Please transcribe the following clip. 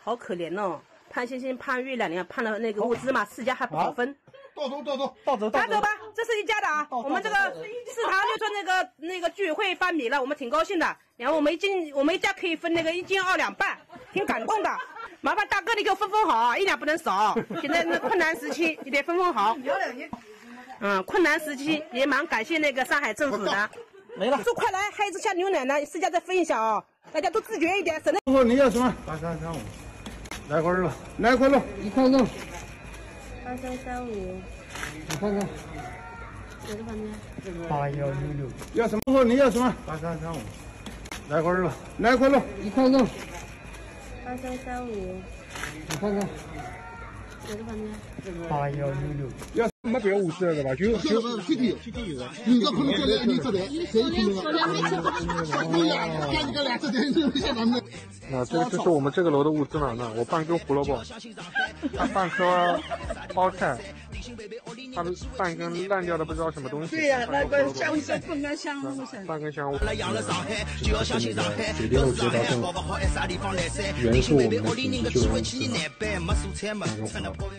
好可怜哦。潘星星、潘玉两年判了那个物资嘛，4家还不好分。倒走，拿走吧，这是一家的啊。我们这个4堂就说那个居委会发米了，我们挺高兴的。然后我们一家可以分那个1斤2两半，挺感动的。麻烦大哥你给我分好啊，1两不能少。现在那困难时期你得分好。困难时期也蛮感谢那个上海政府的。没了，快来，还有一只下牛奶呢，4家再分一下啊，大家都自觉一点，省得。师傅你要什么？8335，来块肉，来块肉，1块肉。8335，你看看，哪个房间？8166，要什么？师傅你要什么？8335，来块肉，来块肉，1块肉。8335，你看看，哪个房间？8166，要没别50了对吧？就7天有的。你这可能叫来，你这台，谁可能？啊，这是我们这个楼的物资了。那我半根胡萝卜，半颗包菜，他们半根烂掉的不知道什么东西。对呀，那个香香半根香菇，半根香菇。这是那个96街道政府原是我们的景区救援池的那个活。